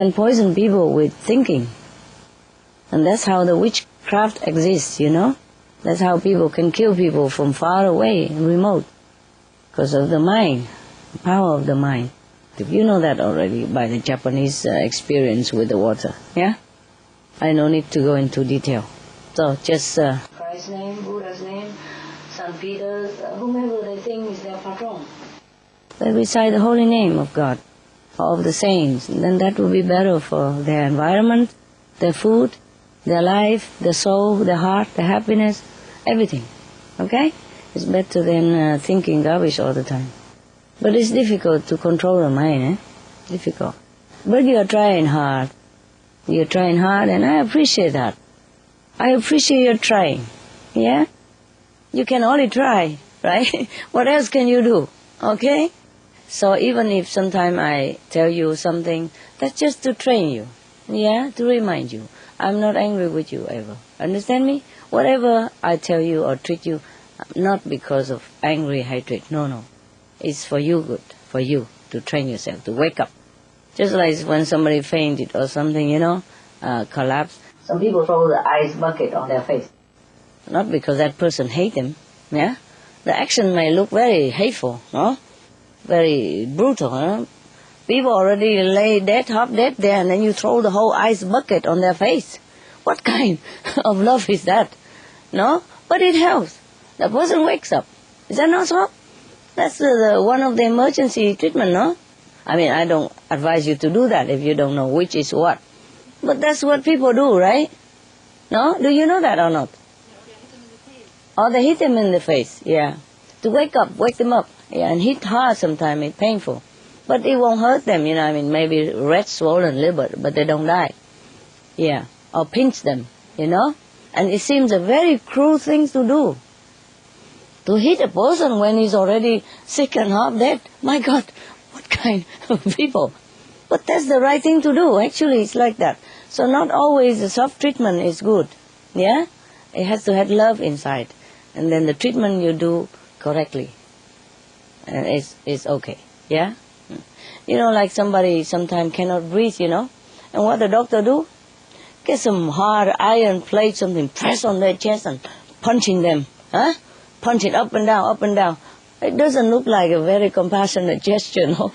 and poison people with thinking. And that's how the witchcraft exists, you know. That's how people can kill people from far away and remote. Because of the mind, the power of the mind. You know that already by the Japanese experience with the water, yeah? I no need to go into detail. So just Christ's name, Buddha's name, St. Peter's, whomever they think is their patron. They recite the holy name of God, of the saints. Then that will be better for their environment, their food, their life, their soul, their heart, their happiness, everything. Okay? It's better than thinking garbage all the time. But it's difficult to control the mind, eh? Difficult. But you are trying hard. You're trying hard, and I appreciate that. I appreciate your trying, yeah? You can only try, right? What else can you do, okay? So even if sometime I tell you something, that's just to train you, yeah? To remind you. I'm not angry with you ever. Understand me? Whatever I tell you or treat you, not because of angry hatred, no. It's for you good, for you to train yourself, to wake up. Just like when somebody fainted or something, you know, collapsed. Some people throw the ice bucket on their face. Not because that person hates them, yeah? The action may look very hateful, no? Very brutal, no? People already lay dead, half dead there, and then you throw the whole ice bucket on their face. What kind of love is that? No? But it helps. The person wakes up. Is that not so? That's one of the emergency treatment, no? I mean, I don't advise you to do that if you don't know which is what. But that's what people do, right? No? Do you know that or not? Oh, they hit them in the face, yeah. To wake them up, yeah, and hit hard sometimes, it's painful. But it won't hurt them, you know, I mean, maybe red swollen liver, but they don't die. Yeah, or pinch them, you know? And it seems a very cruel thing to do. To hit a person when he's already sick and half dead, my God, what kind of people? But that's the right thing to do, actually, it's like that. So not always the soft treatment is good, yeah? It has to have love inside. And then the treatment you do correctly. And it's okay, yeah? You know, like somebody sometimes cannot breathe, you know? And what the doctor do? Get some hard iron plate, something, press on their chest and punching them, huh? Punch it up and down, up and down. It doesn't look like a very compassionate gesture, no?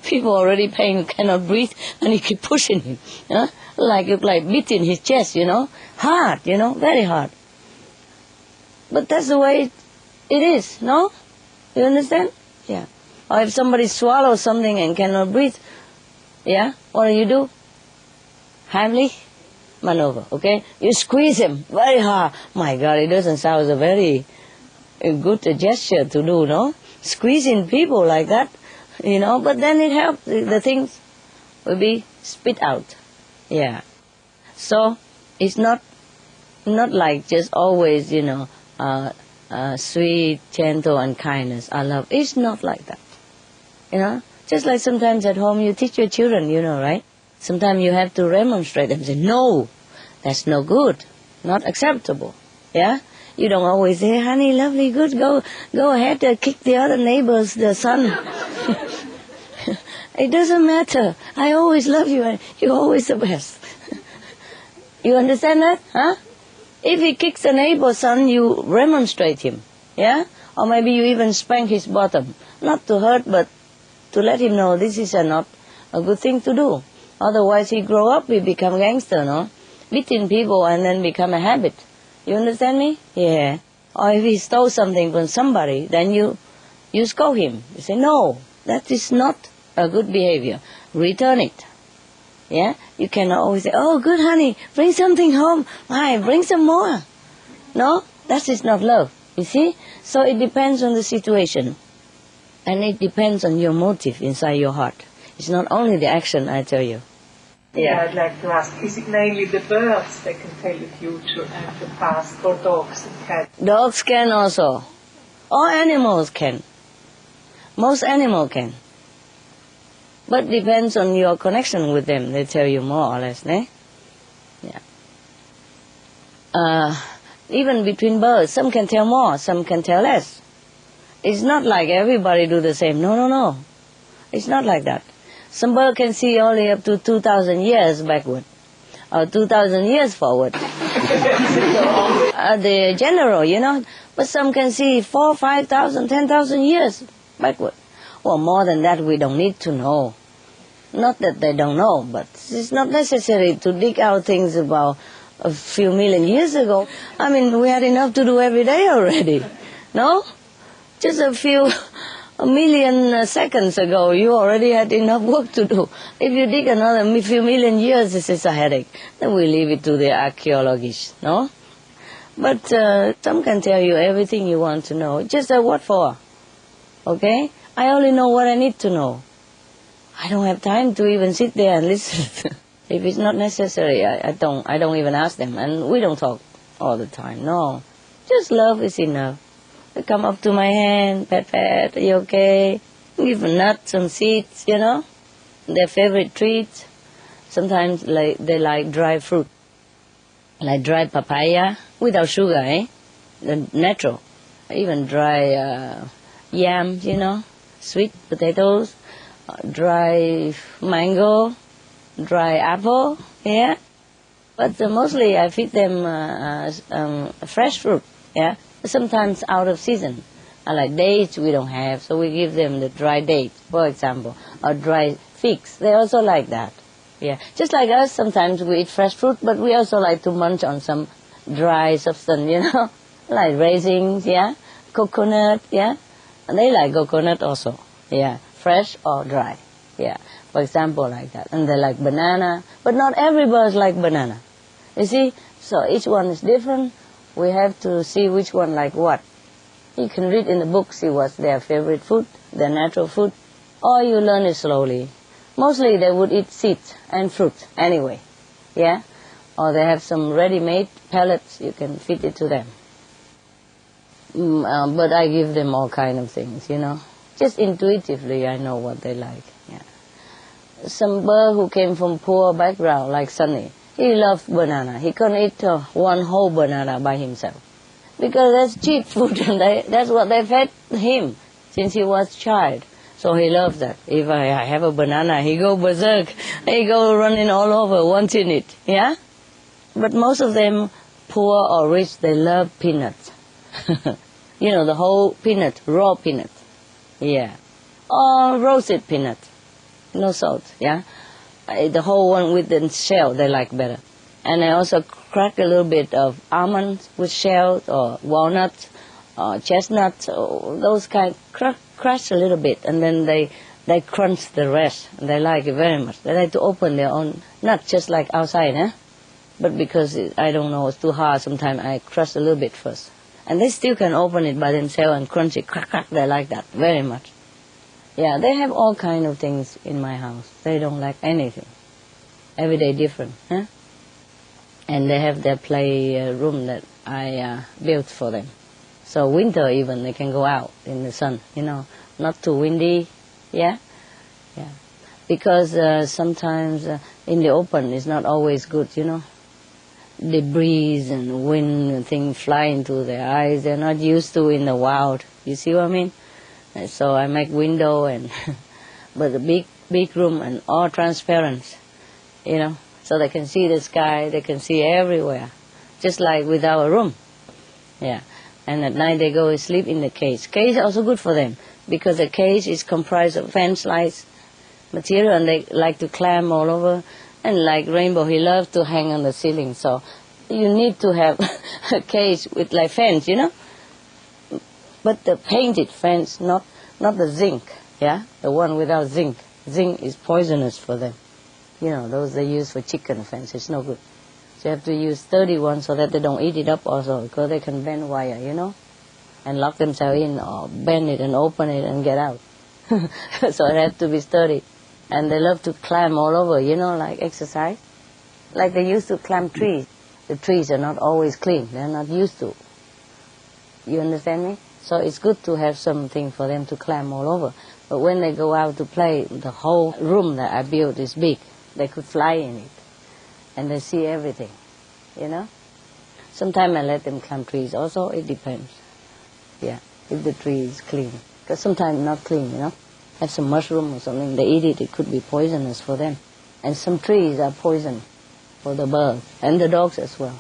People already pain, cannot breathe, and you keep pushing him, huh? Like beating his chest, you know? Hard, you know, very hard. But that's the way it is, no? You understand? Yeah. Or if somebody swallows something and cannot breathe, yeah, what do? Heimlich maneuver, okay? You squeeze him very hard. My God, it doesn't sound as a very good gesture to do, no? Squeezing people like that, you know, but then it helps. The things will be spit out, yeah. So it's not like just always, you know, sweet, gentle, and kindness. I love. It's not like that, you know. Just like sometimes at home you teach your children, you know, right? Sometimes you have to remonstrate and say, no, that's no good, not acceptable, yeah? You don't always say, honey, lovely, good, go ahead, kick the other neighbor's the son. It doesn't matter. I always love you, and you're always the best. You understand that, huh? If he kicks a neighbor's son, you remonstrate him, yeah? Or maybe you even spank his bottom. Not to hurt, but to let him know this is not a good thing to do. Otherwise he grow up, he become gangster, no? Beating people and then become a habit. You understand me? Yeah. Or if he stole something from somebody, then you scold him. You say, no, that is not a good behavior. Return it. Yeah? You cannot always say, oh, good honey, bring something home. Why, bring some more. No, that is not love. You see? So it depends on the situation. And it depends on your motive inside your heart. It's not only the action, I tell you. Yeah, I'd like to ask, is it mainly the birds that can tell the future and the past, or dogs and cats? Dogs can also. All animals can. Most animals can. But depends on your connection with them. They tell you more or less, eh? Yeah. Even between birds, some can tell more, some can tell less. It's not like everybody do the same. No. It's not like that. Some bird can see only up to 2,000 years backward, or 2,000 years forward. The general, you know, but some can see 4, 5,000, 10,000 years backward. Well, more than that we don't need to know. Not that they don't know, but it's not necessary to dig out things about a few million years ago. I mean, we had enough to do every day already, no? Just a million seconds ago, you already had enough work to do. If you dig another few million years, this is a headache. Then we leave it to the archaeologists, no? But some can tell you everything you want to know. Just what for? Okay? I only know what I need to know. I don't have time to even sit there and listen. If it's not necessary, I don't even ask them. And we don't talk all the time, no. Just love is enough. They come up to my hand, pat, are you okay? Give them nuts and seeds, you know, their favorite treats. Sometimes they like dry fruit, like dry papaya without sugar, the natural. Even dry yams, you know, sweet potatoes, dry mango, dry apple, yeah. But mostly I feed them fresh fruit, yeah. Sometimes out of season. Like dates we don't have, so we give them the dry dates, for example, or dry figs. They also like that, yeah. Just like us, sometimes we eat fresh fruit, but we also like to munch on some dry substance, you know, like raisins, yeah, coconut, yeah. And they like coconut also, yeah, fresh or dry, yeah. For example, like that. And they like banana, but not every bird like banana. You see, so each one is different. We have to see which one like what. You can read in the book, see what's their favorite food, their natural food, or you learn it slowly. Mostly they would eat seeds and fruit anyway, yeah? Or they have some ready-made pellets, you can feed it to them. But I give them all kind of things, you know. Just intuitively I know what they like, yeah. Some bird who came from poor background, like Sunny, he loved banana. He couldn't eat one whole banana by himself. Because that's cheap food, and that's what they fed him since he was a child. So he loves that. If I have a banana, he go berserk. He go running all over, wanting it, yeah? But most of them, poor or rich, they love peanuts. You know, the whole peanut, raw peanut, yeah. Or roasted peanut, no salt, yeah? The whole one with the shell they like better. And I also crack a little bit of almonds with shells, or walnuts, or chestnuts, or those kind. Crush a little bit, and then they crunch the rest. And they like it very much. They like to open their own, not just like outside, but because I don't know, it's too hard, sometimes I crush a little bit first. And they still can open it by themselves and crunch it, crack, crack. They like that very much. Yeah, they have all kind of things in my house. They don't like anything. Every day different, And they have their play room that I built for them. So winter even, they can go out in the sun, you know, not too windy, yeah? Yeah. Because sometimes in the open it's not always good, you know. The breeze and wind and things fly into their eyes. They're not used to in the wild. You see what I mean? And so I make window and, but a big room and all transparent, you know. So they can see the sky, they can see everywhere, just like without a room. Yeah. And at night they go and sleep in the cage. Cage is also good for them, because the cage is comprised of fence-like material, and they like to climb all over. And like Rainbow, he loves to hang on the ceiling. So you need to have a cage with like fence, you know. But the painted fence, not the zinc, yeah? The one without zinc. Zinc is poisonous for them. You know, those they use for chicken fence, it's no good. So you have to use sturdy ones so that they don't eat it up also, because they can bend wire, you know, and lock themselves in, or bend it and open it and get out. So it has to be sturdy. And they love to climb all over, you know, like exercise. Like they used to climb trees. The trees are not always clean, they're not used to. You understand me? So it's good to have something for them to climb all over. But when they go out to play, the whole room that I built is big. They could fly in it. And they see everything, you know. Sometimes I let them climb trees. Also, it depends. Yeah, if the tree is clean. Because sometimes not clean, you know. have some mushroom or something, they eat it, it could be poisonous for them. And some trees are poison for the birds and the dogs as well.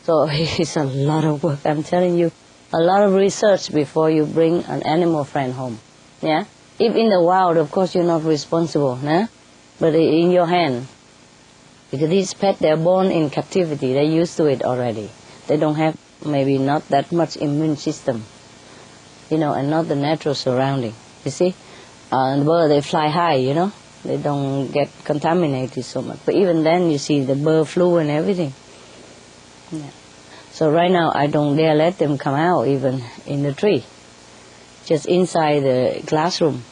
So it's a lot of work, I'm telling you. A lot of research before you bring an animal friend home. Yeah? If in the wild, of course, you're not responsible, nah? But in your hand. Because these pets, they're born in captivity. They're used to it already. They don't have maybe not that much immune system, you know, and not the natural surrounding. You see? And the birds, they fly high, you know. They don't get contaminated so much. But even then, you see the bird flu and everything. Yeah. So right now, I don't dare let them come out even in the tree. Just inside the classroom,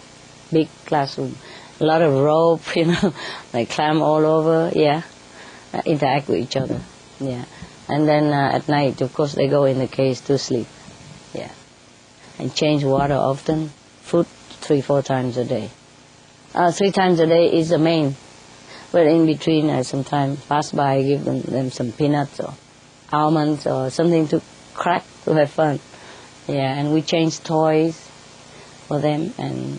big classroom. A lot of rope, you know, like climb all over, yeah. Interact with each other, yeah. And then at night, of course, they go in the cage to sleep, yeah. And change water often, food 3-4 times a day. 3 times a day is the main. But in between, I sometimes pass by, give them some peanuts or almonds or something to crack to have fun. Yeah, and we change toys for them and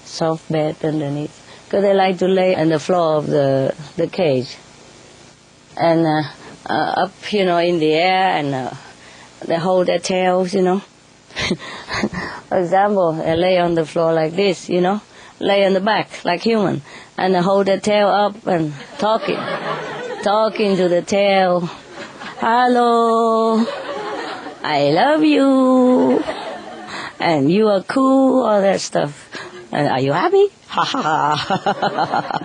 soft bed underneath. Because they like to lay on the floor of the cage. And up, you know, in the air, and they hold their tails, you know. For example, they lay on the floor like this, you know, lay on the back like human, and they hold their tail up and talking to the tail. Hello, I love you, and you are cool, all that stuff. And are you happy? Ha ha ha.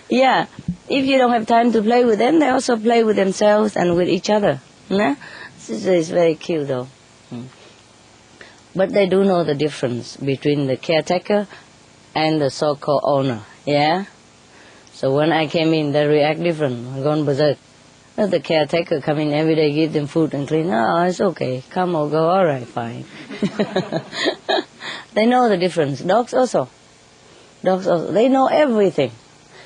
Yeah, if you don't have time to play with them, they also play with themselves and with each other. Nah? This is very cute though. But they do know the difference between the caretaker and the so-called owner. Yeah? So when I came in, they react different. I'm gone berserk. The caretaker come in every day, give them food and clean. Oh, it's okay. Come or go. All right, fine. They know the difference. Dogs also. They know everything.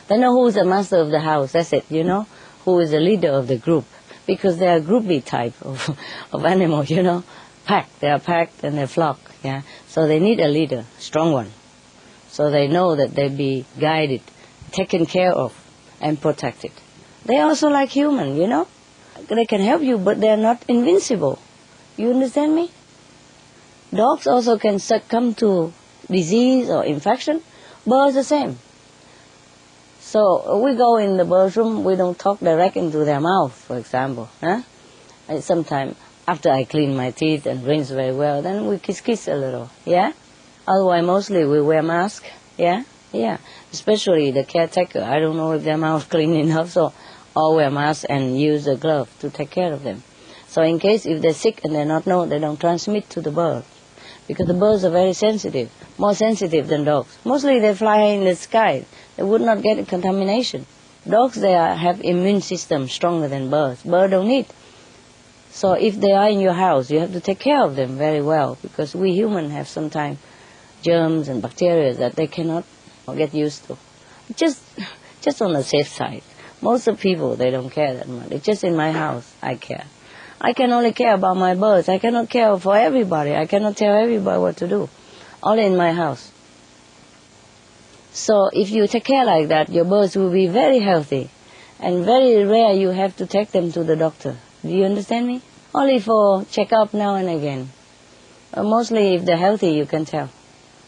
They know who is the master of the house. That's it, you know. Who is the leader of the group. Because they are groupie type of animal, you know. Packed. They are packed and they flock. Yeah. So they need a leader, strong one. So they know that they be guided, taken care of, and protected. They are also like human, you know. They can help you, but they are not invincible. You understand me? Dogs also can succumb to disease or infection. Birds the same. So we go in the bird's room, we don't talk direct into their mouth, for example. Huh? Sometimes after I clean my teeth and rinse very well, then we kiss a little, yeah? Otherwise, mostly we wear masks, yeah? Yeah, especially the caretaker. I don't know if their mouth clean enough, so all wear masks and use a glove to take care of them. So in case if they're sick and they're not known, they don't transmit to the bird. Because the birds are very sensitive, more sensitive than dogs. Mostly they fly in the sky. They would not get contamination. Dogs, they have immune system stronger than birds. Birds don't need. So if they are in your house, you have to take care of them very well, because we humans have sometimes germs and bacteria that they cannot get used to. Just on the safe side. Most of people, they don't care that much. It's just in my house, I care. I can only care about my birds. I cannot care for everybody. I cannot tell everybody what to do. Only in my house. So if you take care like that, your birds will be very healthy. And very rare you have to take them to the doctor. Do you understand me? Only for check-up now and again. Mostly if they're healthy, you can tell.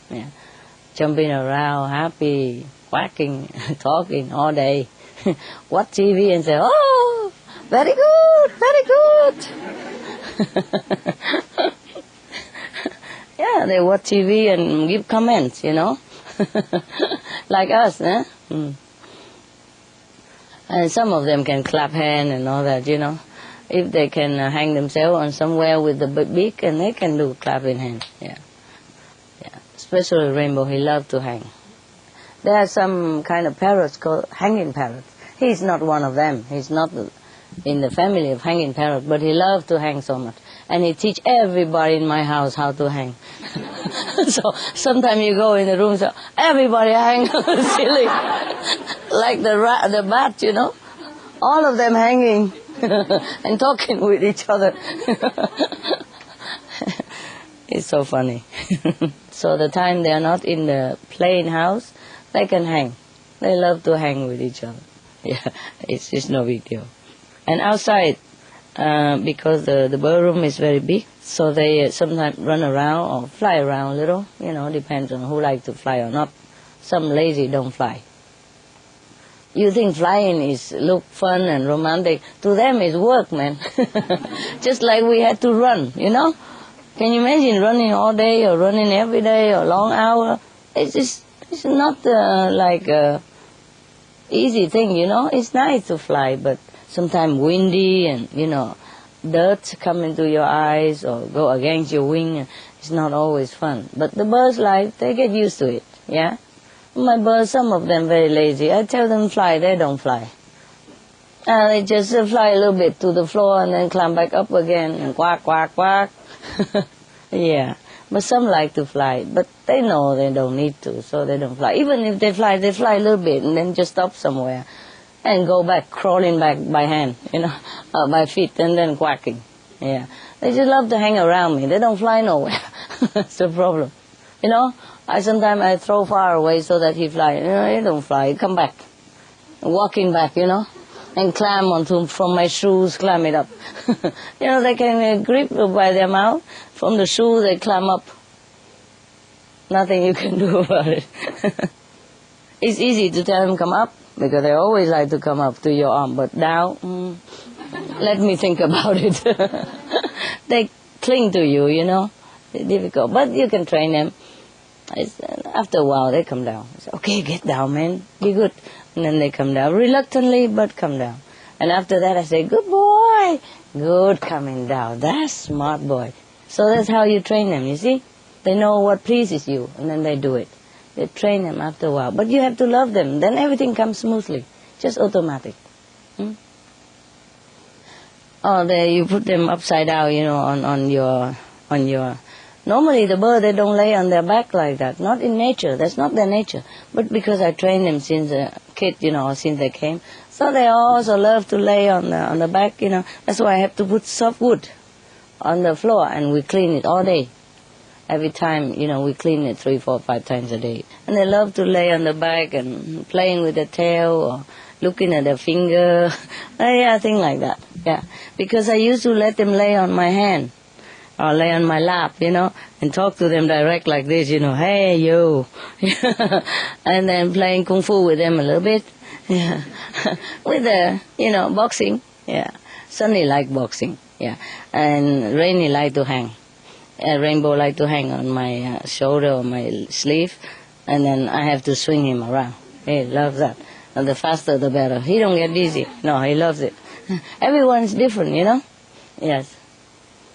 Yeah. Jumping around, happy, quacking, talking all day. Watch TV and say, oh, very good, very good. Yeah, they watch TV and give comments, you know. Like us, eh? And some of them can clap hands and all that, you know. If they can hang themselves on somewhere with the beak, and they can do clapping hands, yeah. Yeah. Especially Rainbow, he loves to hang. There are some kind of parrots called hanging parrots. He's not one of them. He's not in the family of hanging parrots, but he loves to hang so much. And he teach everybody in my house how to hang. So sometimes you go in the room, so everybody hang silly, like the bat, you know. All of them hanging and talking with each other. It's so funny. So the time they are not in the plain house, they can hang. They love to hang with each other. Yeah, it's just no big deal. And outside, because the bird room is very big, so they sometimes run around or fly around a little, depends on who likes to fly or not. Some lazy don't fly. You think flying look fun and romantic. To them it's work, man. Just like we had to run, Can you imagine running all day or running every day or long hour? It's not like a easy thing, It's nice to fly, but sometimes windy and, dirt come into your eyes or go against your wing. It's not always fun. But the birds they get used to it, yeah? My birds, some of them very lazy. I tell them fly, they don't fly. They just fly a little bit to the floor and then climb back up again and quack, quack, quack. Yeah, but some like to fly, but they know they don't need to, so they don't fly. Even if they fly a little bit and then just stop somewhere and go back, crawling back by hand, by feet and then quacking. Yeah, they just love to hang around me. They don't fly nowhere. That's the problem. Sometimes I throw far away so that he fly. He don't fly. He come back, walking back, and climb from my shoes, climb it up. They can grip by their mouth. From the shoe, they climb up. Nothing you can do about it. It's easy to tell them come up, because they always like to come up to your arm. But down, let me think about it. They cling to you, It's difficult. But you can train them. After a while, they come down. I say, okay, get down, man. Be good. And then they come down. Reluctantly, but come down. And after that, I say, good boy. Good coming down. That's smart boy. So that's how you train them, you see? They know what pleases you, and then they do it. You train them after a while. But you have to love them. Then everything comes smoothly. Just automatic. Or you put them upside down, on your... Normally the bird, they don't lay on their back like that. Not in nature. That's not their nature. But because I trained them since a kid, since they came. So they also love to lay on the back, That's why I have to put soft wood on the floor, and we clean it all day. Every time, we clean it 3, 4, 5 times a day. And they love to lay on the back and playing with their tail or looking at their finger. Yeah, things like that. Yeah. Because I used to let them lay on my hand or lay on my lap, and talk to them direct like this, hey, yo. And then playing kung fu with them a little bit. Yeah. With boxing. Yeah. Sunny like boxing. Yeah. And Rainy like to hang. Rainbow like to hang on my shoulder or my sleeve, and then I have to swing him around. He loves that. And the faster the better. He don't get dizzy. No, he loves it. Everyone's different, Yes.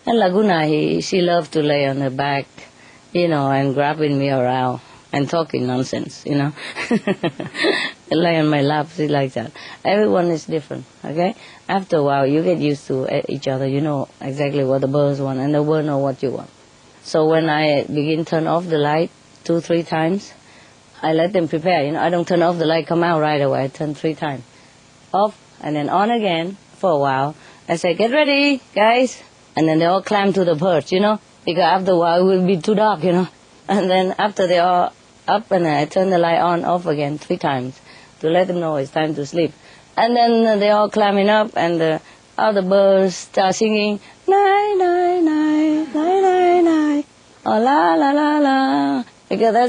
And Laguna, she loved to lay on her back, and grabbing me around and talking nonsense, Lay on my lap, she likes that. Everyone is different, okay? After a while, you get used to each other. You know exactly what the birds want, and the birds know what you want. So when I begin turn off the light 2, 3 times, I let them prepare. I don't turn off the light, come out right away. I turn 3 times. Off, and then on again for a while. I say, get ready, guys. And then they all climb to the perch, because after a while it will be too dark, And then after they are up, and I turn the light on, off again 3 times to let them know it's time to sleep. And then they all climbing up, and all the birds start singing, night, night, night, night, night, night, oh, la, la, la, la, because that's